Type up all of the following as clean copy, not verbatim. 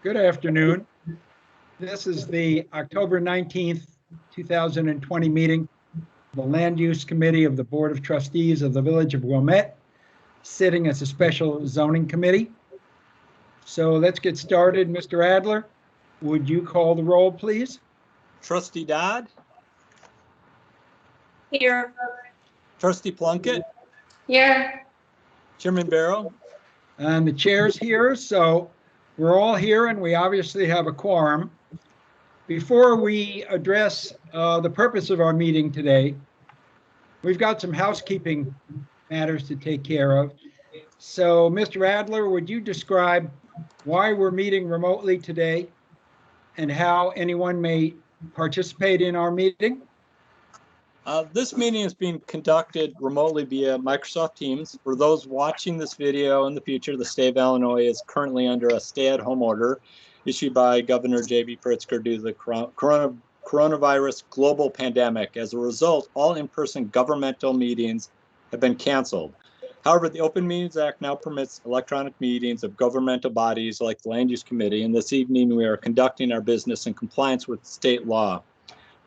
Good afternoon. This is the October 19th, 2020 meeting of the Land Use Committee of the Board of Trustees of the Village of Wilmette, sitting as a special zoning committee. So let's get started. Mr. Adler, would you call the roll, please? Trustee Dodd, Here. Trustee Plunkett, Here. Chairman Barrow. And the chair's here, so we're all here and we obviously have a quorum. Before we address the purpose of our meeting today, we've got some housekeeping matters to take care of. So, Mr. Adler, would you describe why we're meeting remotely today and how anyone may participate in our meeting? This meeting is being conducted remotely via Microsoft Teams. For those watching this video in the future, the state of Illinois is currently under a stay-at-home order issued by Governor J.B. Pritzker due to the coronavirus global pandemic. As a result, all in-person governmental meetings have been canceled. However, the Open Meetings Act now permits electronic meetings of governmental bodies like the Land Use Committee, and this evening we are conducting our business in compliance with state law.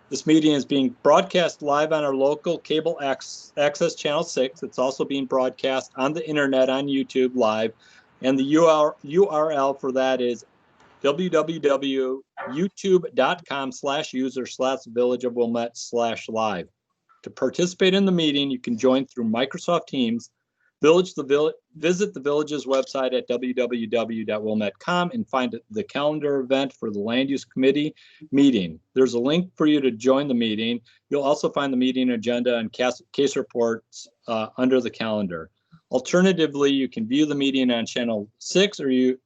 This meeting is being broadcast live on our local cable access channel 6. It's also being broadcast on the internet on YouTube live, and the URL for that is www.youtube.com/user/villageofwilmette/live. To participate in the meeting, you can join through Microsoft Teams. Visit the village's website at www.wilmette.com and find the calendar event for the Land Use Committee meeting. There's a link for you to join the meeting. You'll also find the meeting agenda and case reports under the calendar. Alternatively, you can view the meeting on channel 6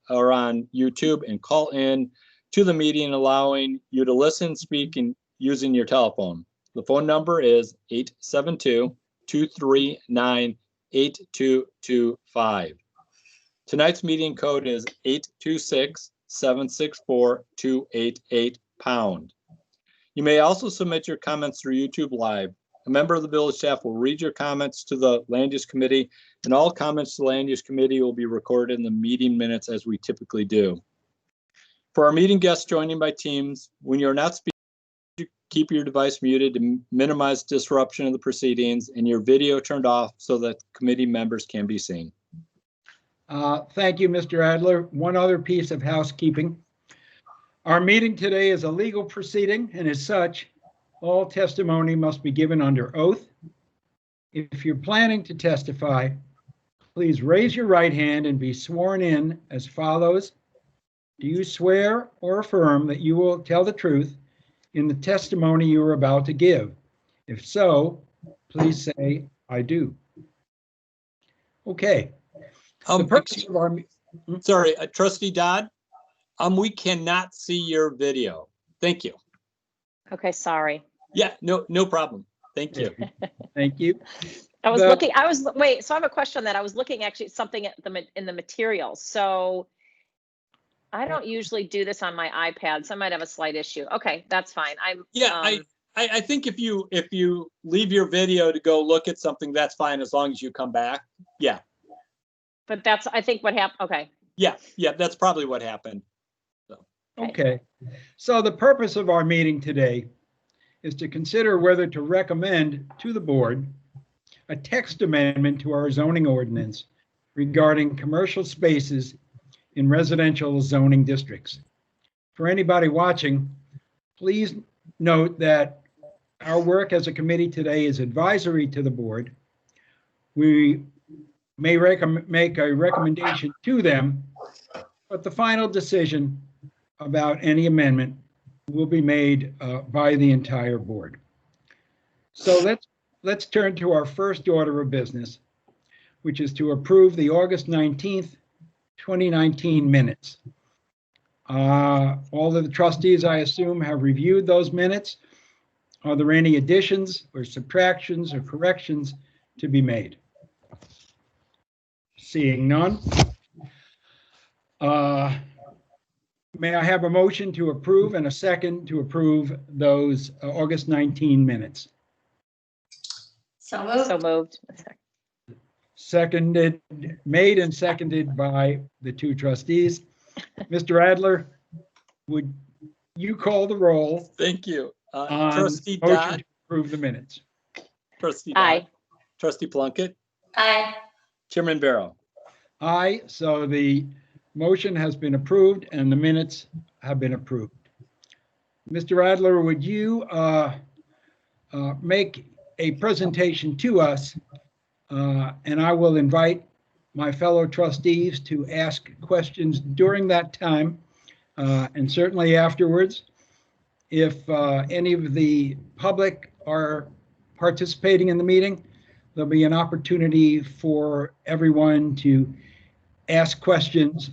or on YouTube and call in to the meeting, allowing you to listen, speak, and using your telephone. The phone number is 872-239-8225. Tonight's meeting code is 826-764-288#. You may also submit your comments through YouTube Live. A member of the village staff will read your comments to the Land Use Committee, and all comments to the Land Use Committee will be recorded in the meeting minutes as we typically do. For our meeting guests joining by Teams, when you're not speaking, keep your device muted to minimize disruption of the proceedings and your video turned off so that committee members can be seen. Thank you, Mr. Adler. One other piece of housekeeping. Our meeting today is a legal proceeding, and as such, all testimony must be given under oath. If you're planning to testify, please raise your right hand and be sworn in as follows. Do you swear or affirm that you will tell the truth in the testimony you are about to give? If so, please say, I do. Okay. The purpose of our Sorry, Trustee Dodd, we cannot see your video. Thank you. Okay, sorry. Yeah, no problem. Thank you. Thank you. Wait, so I have a question on that. I was looking actually at something in the materials. So I don't usually do this on my iPad, so I might have a slight issue. Okay, that's fine. I think if you leave your video to go look at something, that's fine as long as you come back. Yeah. But that's, I think, what happened. Okay. Yeah, that's probably what happened. So. Okay. So the purpose of our meeting today is to consider whether to recommend to the board a text amendment to our zoning ordinance regarding commercial spaces in residential zoning districts. For anybody watching, please note that our work as a committee today is advisory to the board. We may make a recommendation to them, but the final decision about any amendment will be made by the entire board. So let's turn to our first order of business, which is to approve the August 19th, 2019 minutes. All of the trustees, I assume, have reviewed those minutes. Are there any additions or subtractions or corrections to be made? Seeing none. May I have a motion to approve and a second to approve those August 19 minutes? So moved. Seconded, made and seconded by the two trustees. Mr. Adler, would you call the roll Thank you. on Trustee motion Dodd, to approve the minutes? Trustee Dodd, Aye. Trustee Plunkett, Aye. Chairman Barrow. Aye, so the motion has been approved and the minutes have been approved. Mr. Adler, would you make a presentation to us? And I will invite my fellow trustees to ask questions during that time and certainly afterwards. If any of the public are participating in the meeting, there'll be an opportunity for everyone to ask questions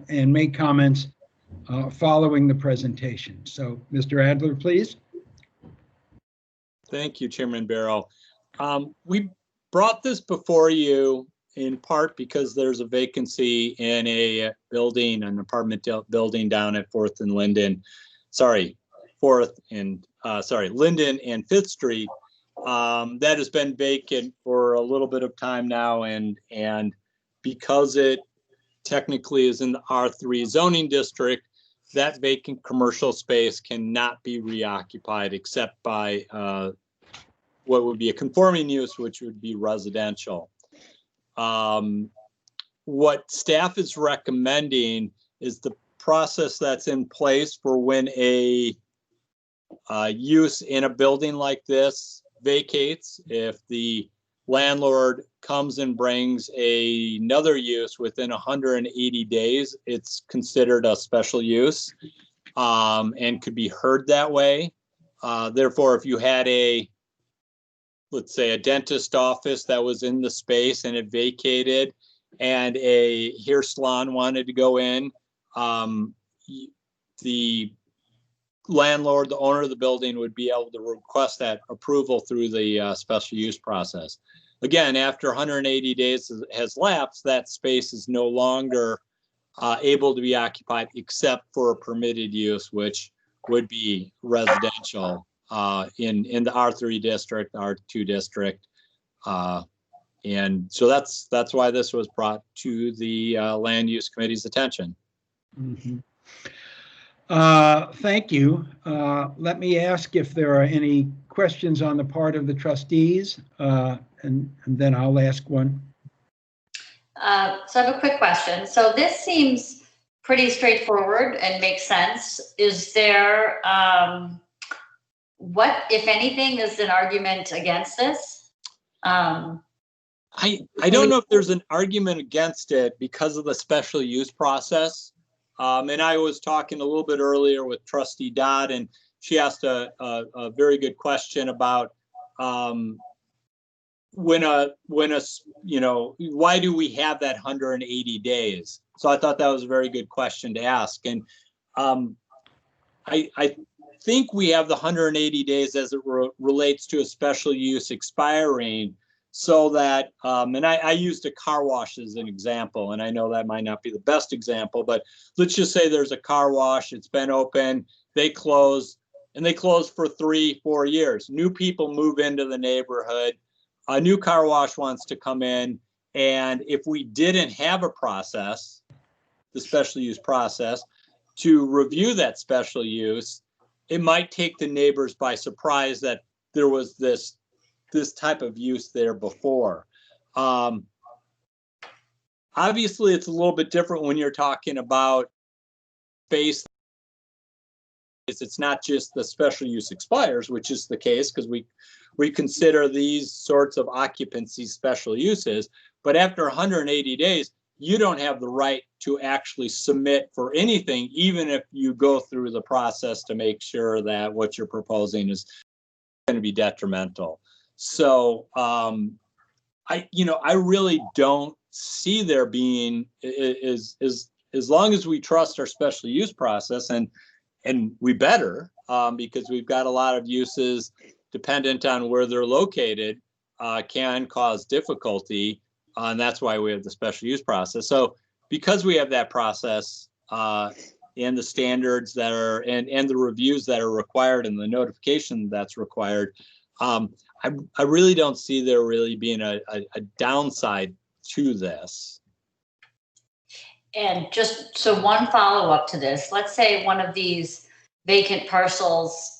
and make comments following the presentation. So, Mr. Adler, please. Thank you, Chairman Barrow. We brought this before you in part because there's a vacancy in a building, an apartment building down at Linden and Fifth Street. That has been vacant for a little bit of time now, and because it technically is in the R3 zoning district, that vacant commercial space cannot be reoccupied except by what would be a conforming use, which would be residential. What staff is recommending is the process that's in place for when a use in a building like this vacates. If the landlord comes and brings another use within 180 days, it's considered a special use and could be heard that way. Therefore, if you had let's say a dentist office that was in the space and it vacated and a hair salon wanted to go in, the landlord, the owner of the building would be able to request that approval through the special use process. Again, after 180 days has lapsed, that space is no longer able to be occupied except for a permitted use, which would be residential in the R3 district, R2 district. And so that's why this was brought to the Land Use Committee's attention. Mm-hmm. Thank you. Let me ask if there are any questions on the part of the trustees, and then I'll ask one. So I have a quick question. So this seems pretty straightforward and makes sense. Is there, what, if anything, is an argument against this? I don't know if there's an argument against it because of the special use process. And I was talking a little bit earlier with Trustee Dodd, and she asked a very good question about why do we have that 180 days? So I thought that was a very good question to ask. And I think we have the 180 days as it relates to a special use expiring, so that, and I used a car wash as an example, and I know that might not be the best example, but let's just say there's a car wash, it's been open, they close, and they close for 3-4 years. New people move into the neighborhood, a new car wash wants to come in, and if we didn't have a process, the special use process, to review that special use, it might take the neighbors by surprise that there was this type of use there before. Obviously, it's a little bit different when you're talking about space. It's not just the special use expires, which is the case because we consider these sorts of occupancy special uses. But after 180 days, you don't have the right to actually submit for anything, even if you go through the process to make sure that what you're proposing is going to be detrimental. So I really don't see there being, as long as we trust our special use process, and we better, because we've got a lot of uses dependent on where they're located, can cause difficulty, and that's why we have the special use process. So because we have that process and the standards that are and the reviews that are required and the notification that's required, I really don't see there really being a downside to this. And just, so one follow-up to this, let's say one of these vacant parcels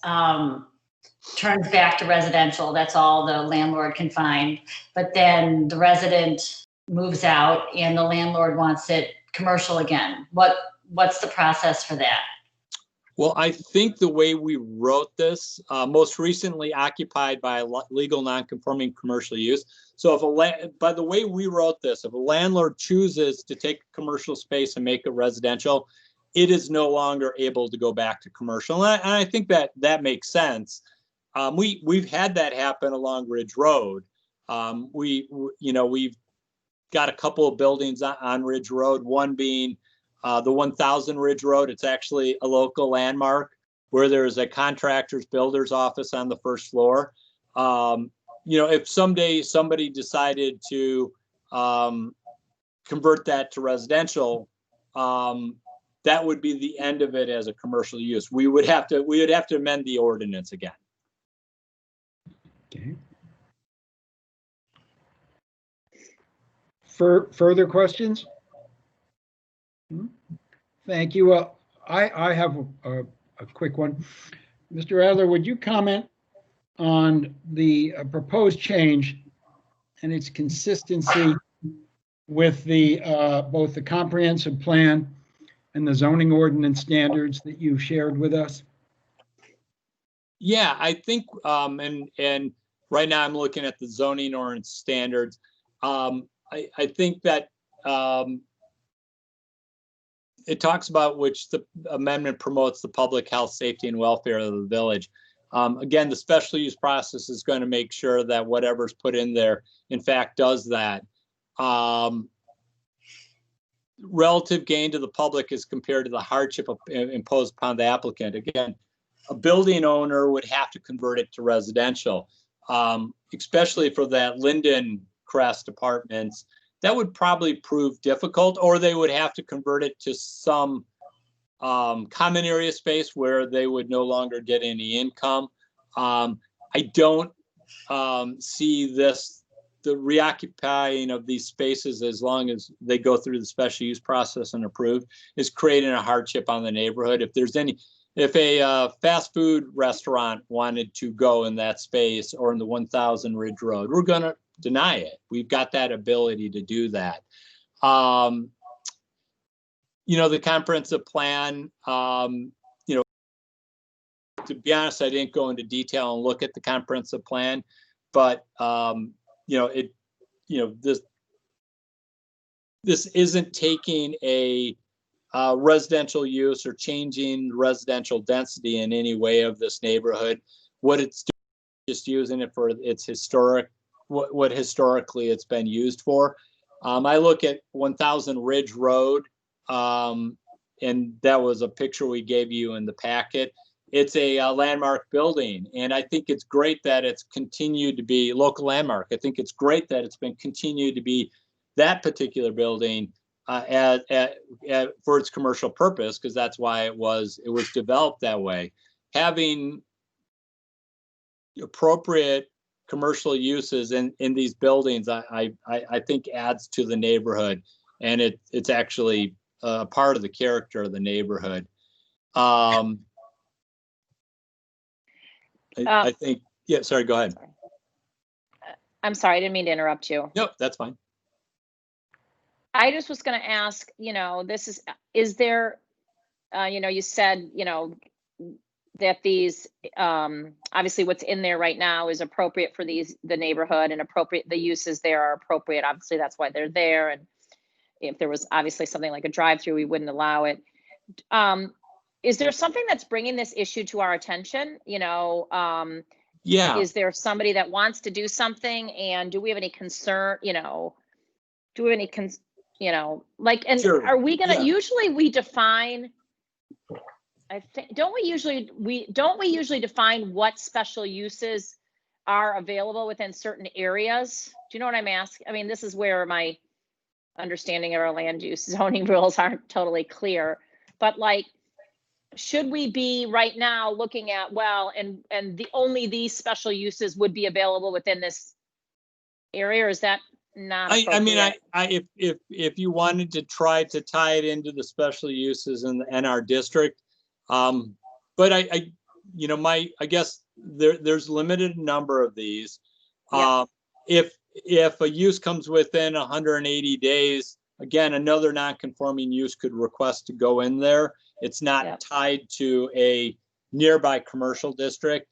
turns back to residential, that's all the landlord can find, but then the resident moves out and the landlord wants it commercial again. What's the process for that? Well, I think the way we wrote this, most recently occupied by a legal non-conforming commercial use. So by the way we wrote this, if a landlord chooses to take a commercial space and make it residential, it is no longer able to go back to commercial. And I think that makes sense. We've had that happen along Ridge Road. We've got a couple of buildings on Ridge Road, one being the 1000 Ridge Road. It's actually a local landmark where there's a contractor's builder's office on the first floor. If someday somebody decided to convert that to residential, that would be the end of it as a commercial use. We would have to amend the ordinance again. Okay. Further questions? Thank you. I have a quick one. Mr. Adler, would you comment on the proposed change and its consistency with the both the comprehensive plan and the zoning ordinance standards that you shared with us? Yeah, I think, and right now I'm looking at the zoning ordinance standards. I think that it talks about which the amendment promotes the public health, safety, and welfare of the village. Again, the special use process is going to make sure that whatever's put in there, in fact, does that. Relative gain to the public is compared to the hardship imposed upon the applicant. Again, a building owner would have to convert it to residential, especially for that Linden Crest apartments. That would probably prove difficult, or they would have to convert it to some common area space where they would no longer get any income. I don't see the reoccupying of these spaces, as long as they go through the special use process and approved, is creating a hardship on the neighborhood. If a fast food restaurant wanted to go in that space or in the 1000 Ridge Road, we're going to deny it. We've got that ability to do that. The comprehensive plan, to be honest, I didn't go into detail and look at the comprehensive plan, but this isn't taking a residential use or changing residential density in any way of this neighborhood. What it's doing is just using it for its what historically it's been used for. I look at 1000 Ridge Road, and that was a picture we gave you in the packet. It's a landmark building, and I think it's great that it's continued to be local landmark. I think it's great that it's been continued to be that particular building for its commercial purpose, because that's why it was developed that way. Having appropriate commercial uses in these buildings, I think adds to the neighborhood, and it's actually a part of the character of the neighborhood. I think, yeah, sorry, go ahead. I'm sorry, I didn't mean to interrupt you. Nope, that's fine. I just was going to ask, is there, you said, that these, obviously what's in there right now is appropriate for the neighborhood, and the uses there are appropriate. Obviously, that's why they're there. And if there was obviously something like a drive-through, we wouldn't allow it. Is there something that's bringing this issue to our attention? Yeah. Is there somebody that wants to do something, and do we have any concern, do we have any, and Sure. are we gonna, Yeah. usually we define, I think, don't we usually define what special uses are available within certain areas? Do you know what I'm asking? I mean, this is where my understanding of our land use zoning rules aren't totally clear, but should we be right now looking at, only these special uses would be available within this area, or is that not I mean, appropriate. if you wanted to try to tie it into the special uses in the NR district, but you know, I guess there's limited number of these. Yeah. If a use comes within 180 days, again, another non-conforming use could request to go in there. It's not Yep. tied to a nearby commercial district.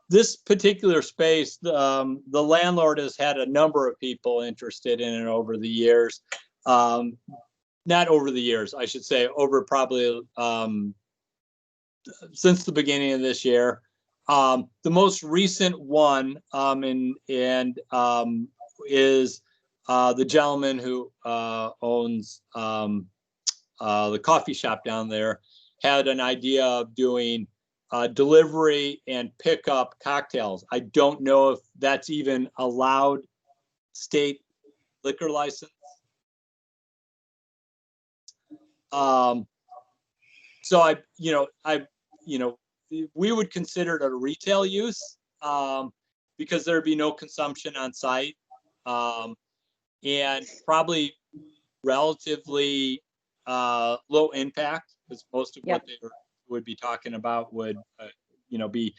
This particular space, the landlord has had a number of people interested in it over the years. Not over the years, I should say, over probably since the beginning of this year. The most recent one is the gentleman who owns the coffee shop down there had an idea of doing delivery and pickup cocktails. I don't know if that's even allowed state liquor license. So we would consider it a retail use because there'd be no consumption on site, and probably relatively low impact, because most of what they would be talking about would be,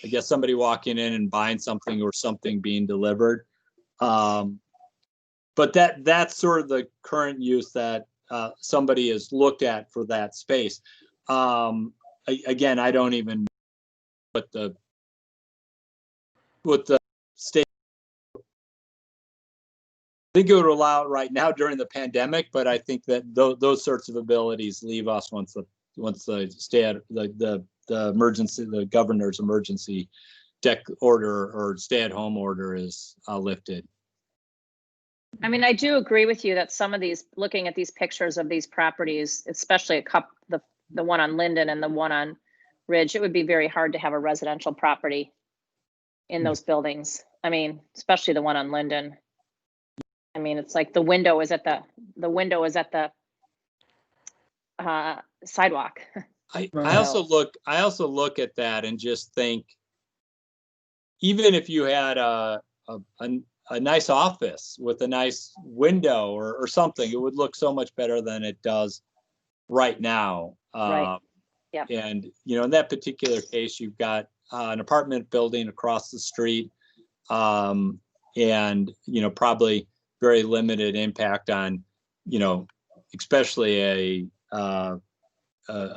I guess, somebody walking in and buying something or something being delivered. But that's sort of the current use that somebody has looked at for that space. Again, I don't even know what the state. I think it would allow it right now during the pandemic, but I think that those sorts of abilities leave us once the emergency, the governor's emergency order or stay-at-home order is lifted. I mean, I do agree with you that some of these, looking at these pictures of these properties, especially the one on Linden and the one on Ridge, it would be very hard to have a residential property in those buildings. I mean, especially the one on Linden. I mean, it's like the window is at the sidewalk. I also look at that and just think, even if you had a nice office with a nice window or something, it would look so much better than it does right now. Right. Yeah. And in that particular case, you've got an apartment building across the street, and probably very limited impact on, especially a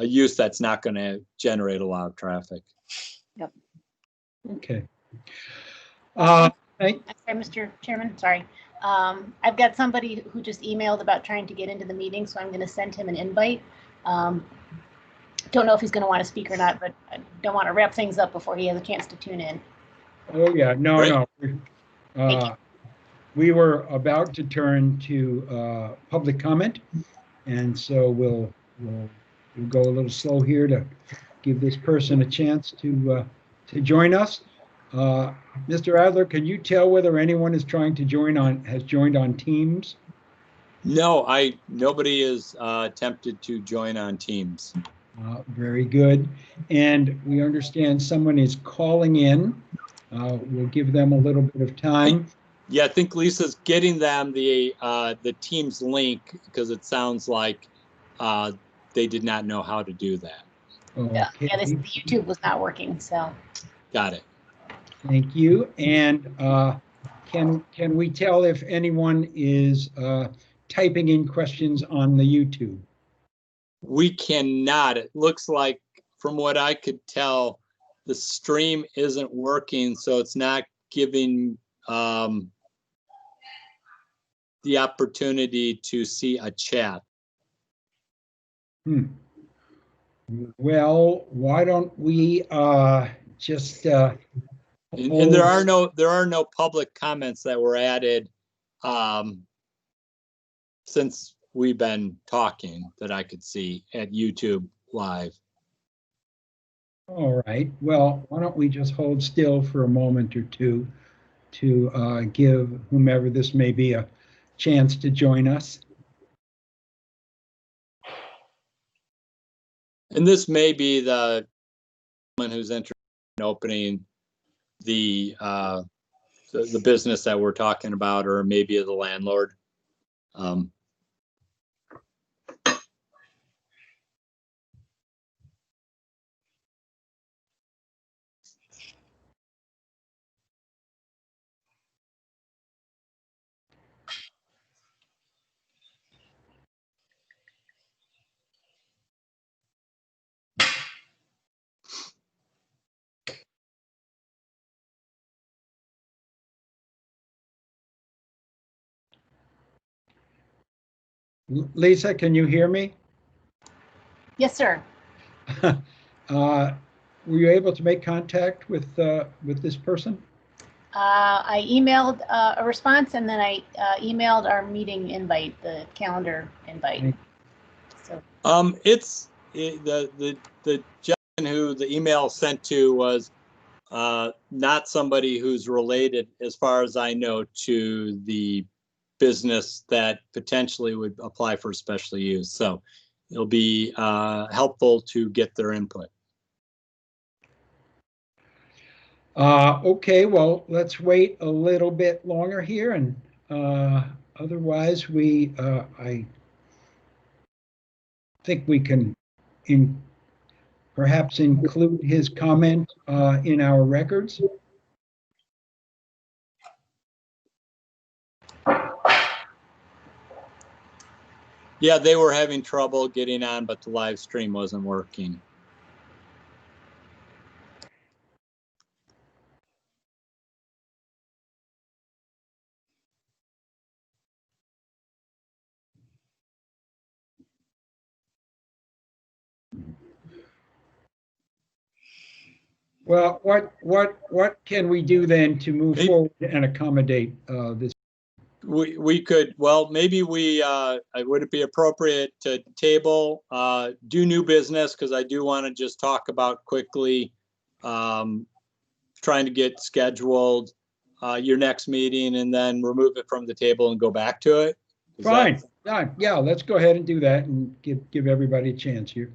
use that's not going to generate a lot of traffic. Yep. Okay. I'm sorry, Mr. Chairman, sorry. I've got somebody who just emailed about trying to get into the meeting, so I'm going to send him an invite. Don't know if he's going to want to speak or not, but I don't want to wrap things up before he has a chance to tune in. Oh, yeah, no. Thank you. We were about to turn to public comment, and so we'll go a little slow here to give this person a chance to join us. Mr. Adler, can you tell whether anyone is trying to has joined on Teams? No, nobody is attempted to join on Teams. Very good. And we understand someone is calling in. We'll give them a little bit of time. Yeah, I think Lisa's getting them the Teams link, because it sounds like they did not know how to do that. Yeah, Okay. the YouTube was not working, so. Got it. Thank you. And can we tell if anyone is typing in questions on the YouTube? We cannot. It looks like, from what I could tell, the stream isn't working, so it's not giving the opportunity to see a chat. Well, why don't we just and there are no public comments that were added since we've been talking that I could see at YouTube Live. All right. Well, why don't we just hold still for a moment or two to give whomever this may be a chance to join us. And this may be the one who's interested in opening the the business that we're talking about, or maybe the landlord. Lisa, can you hear me? Yes, sir. Were you able to make contact with this person? I emailed a response, and then I emailed our meeting invite, the calendar invite. So The gentleman who the email sent to was not somebody who's related, as far as I know, to the business that potentially would apply for special use. So it'll be helpful to get their input. Okay, well, let's wait a little bit longer here, and otherwise I think we can perhaps include his comment in our records. Yeah, they were having trouble getting on, but the live stream wasn't working. Well, what can we do then to move forward and accommodate this? We could, well, maybe would it be appropriate to table, do new business? Because I do want to just talk about quickly trying to get scheduled your next meeting, and then remove it from the table and go back to it. Fine. Yeah, let's go ahead and do that and give everybody a chance here.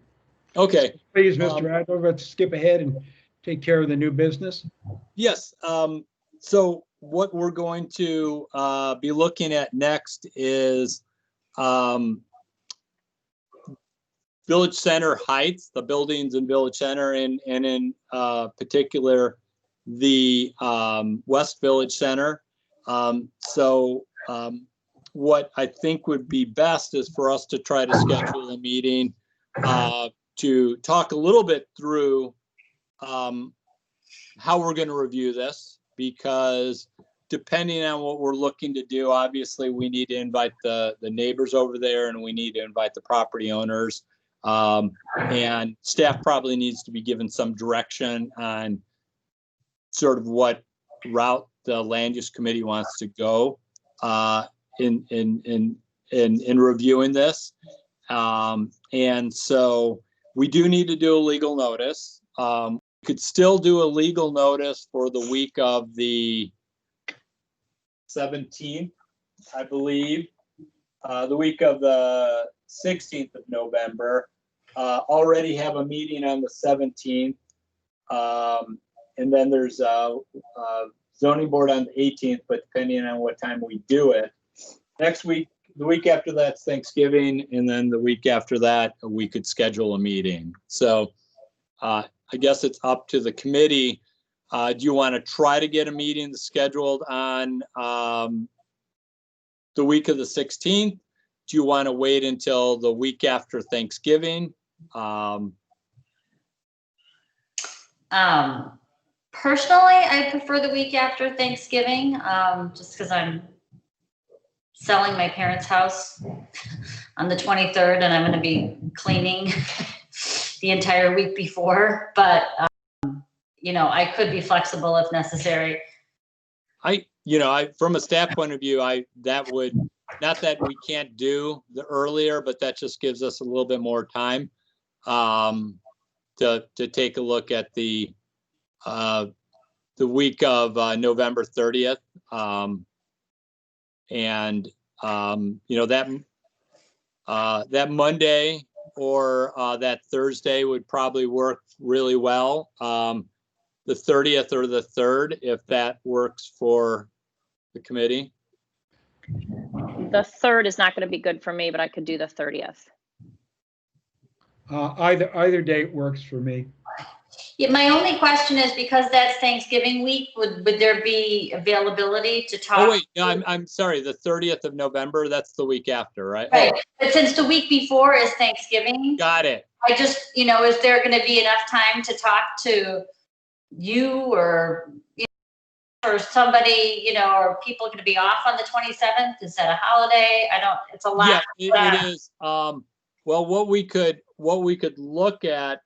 Okay. Please, Mr. Adler, let's skip ahead and take care of the new business. Yes. So what we're going to be looking at next is Village Center Heights, the buildings in Village Center, and in particular the West Village Center. What I think would be best is for us to try to schedule a meeting to talk a little bit through how we're going to review this, because depending on what we're looking to do, obviously we need to invite the neighbors over there, and we need to invite the property owners, and staff probably needs to be given some direction on sort of what route the land use committee wants to go in reviewing this. And so we do need to do a legal notice. We could still do a legal notice for the week of the 17th, I believe, the week of the 16th of November. Already have a meeting on the 17th. And then there's a zoning board on the 18th, but depending on what time we do it. Next week, the week after that's Thanksgiving, and then the week after that, we could schedule a meeting. So I guess it's up to the committee. Do you want to try to get a meeting scheduled on the week of the 16th? Do you want to wait until the week after Thanksgiving? Personally, I prefer the week after Thanksgiving, just because I'm selling my parents' house on the 23rd, and I'm going to be cleaning the entire week before. But you know, I could be flexible if necessary. From a staff point of view, that would, not that we can't do the earlier, but that just gives us a little bit more time to take a look at the week of November 30th. That Monday or that Thursday would probably work really well. the 30th or the 3rd, if that works for the committee. The 3rd is not going to be good for me, but I could do the 30th. Either date works for me. Yeah, my only question is, because that's Thanksgiving week, would there be availability to talk? Oh, wait, no, I'm sorry, the 30th of November, that's the week after, right? Right, but since the week before is Thanksgiving, Got it. I just, is there going to be enough time to talk to you or, or somebody, or are people going to be off on the 27th? Is that a holiday? It's a lot. Yeah, it is. Well, what we could look at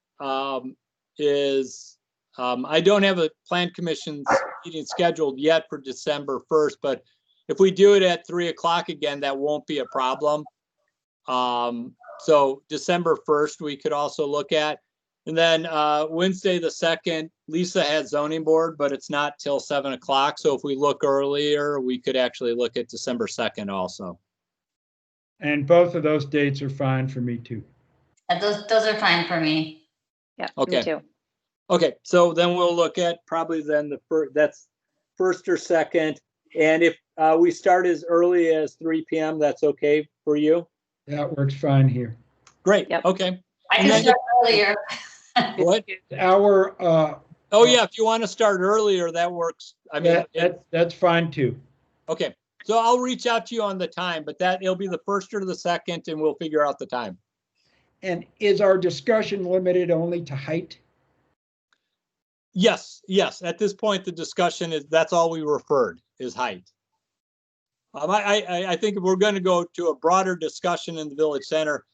is, I don't have a plan commission meeting scheduled yet for December 1st, but if we do it at 3 o'clock again, that won't be a problem. So December 1st, we could also look at. And then Wednesday the 2nd, Lisa has zoning board, but it's not till 7 o'clock. So if we look earlier, we could actually look at December 2nd also. And both of those dates are fine for me too. Those are fine for me. Yeah, Okay. me too. Okay, so then we'll look at probably then the first, that's 1st or 2nd. And if we start as early as 3 p.m., that's okay for you? That works fine here. Great, Yep. okay. I And can then- start earlier. What? Our, Oh, yeah, if you want to start earlier, that works. I mean, that's fine too. okay. So I'll reach out to you on the time, but it'll be the 1st or the 2nd, and we'll figure out the time. And is our discussion limited only to height? Yes. At this point, the discussion is, that's all we referred, is height. I think if we're going to go to a broader discussion in the village center,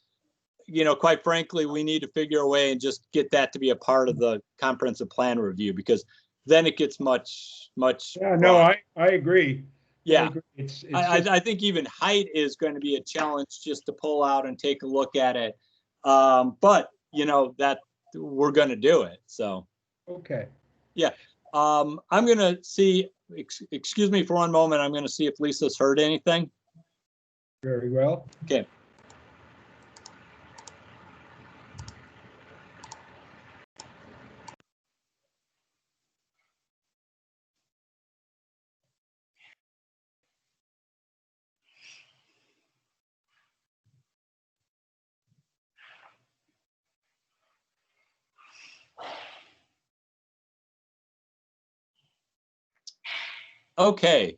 quite frankly, we need to figure a way and just get that to be a part of the comprehensive plan review, because then it gets much. Yeah, no, I agree. Yeah. I agree. It's just- I think even height is going to be a challenge just to pull out and take a look at it. But that we're going to do it. So, okay. I'm going to see, excuse me for one moment. I'm going to see if Lisa's heard anything. Very well. Okay. Okay,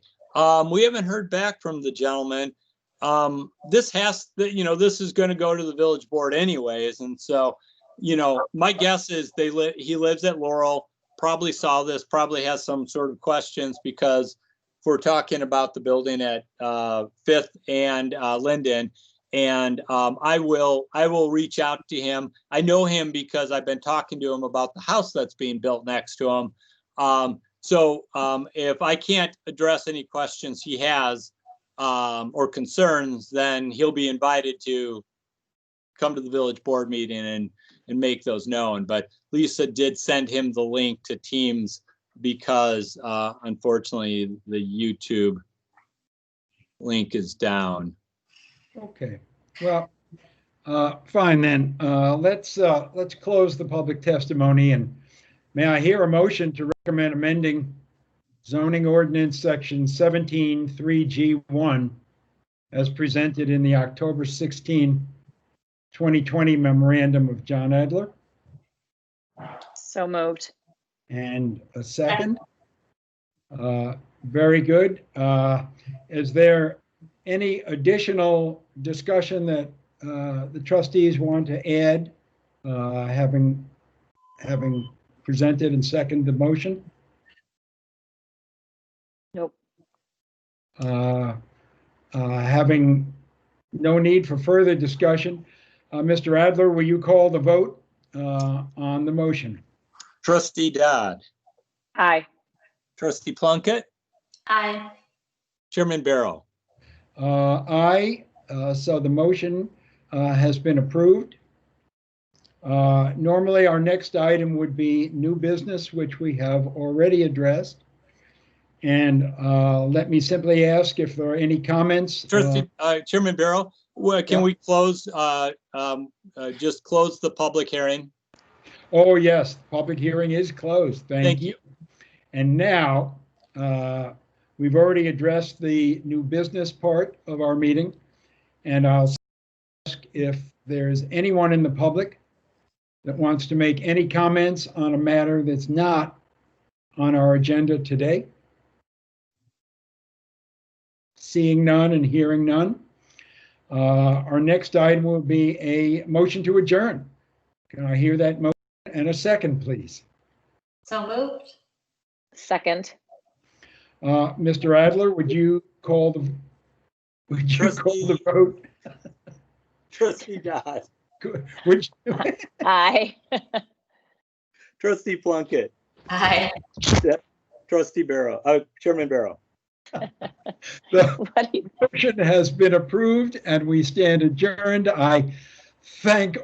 we haven't heard back from the gentleman. This is going to go to the village board anyways, and so, my guess is he lives at Laurel, probably saw this, probably has some sort of questions, because if we're talking about the building at 5th and Linden, and I will reach out to him. I know him because I've been talking to him about the house that's being built next to him. So if I can't address any questions he has or concerns, then he'll be invited to come to the village board meeting and make those known. But Lisa did send him the link to Teams because unfortunately the YouTube link is down. Okay. Well, fine then. Let's close the public testimony, and may I hear a motion to recommend amending zoning ordinance section 17(3)(g)(1) as presented in the October 16, 2020 memorandum of John Adler? So moved. And a second? Very good. Is there any additional discussion that the trustees want to add, having presented and seconded the motion? Nope. Having no need for further discussion, Mr. Adler, will you call the vote on the motion? Trustee Dodd, Aye. Trustee Plunkett, Aye. Chairman Barrow. Aye. So the motion has been approved. Normally, our next item would be new business, which we have already addressed. And let me simply ask if there are any comments. Trustee, Chairman Barrow, can Yeah. we close, just close the public hearing? Oh, yes, the public hearing is closed. Thank Thank you. And now, we've already addressed the new business part of our meeting. And I'll ask if there's anyone in the public that wants to make any comments on a matter that's not on our agenda today. Seeing none and hearing none. Our next item will be a motion to adjourn. Can I hear that motion and a second, please? So moved? Second. Mr. Adler, would you call the vote? Trustee Dodd. Would you? Aye. Trustee Plunkett. Aye. Trustee Barrow. Chairman Barrow. The What do you- motion has been approved and we stand adjourned. I thank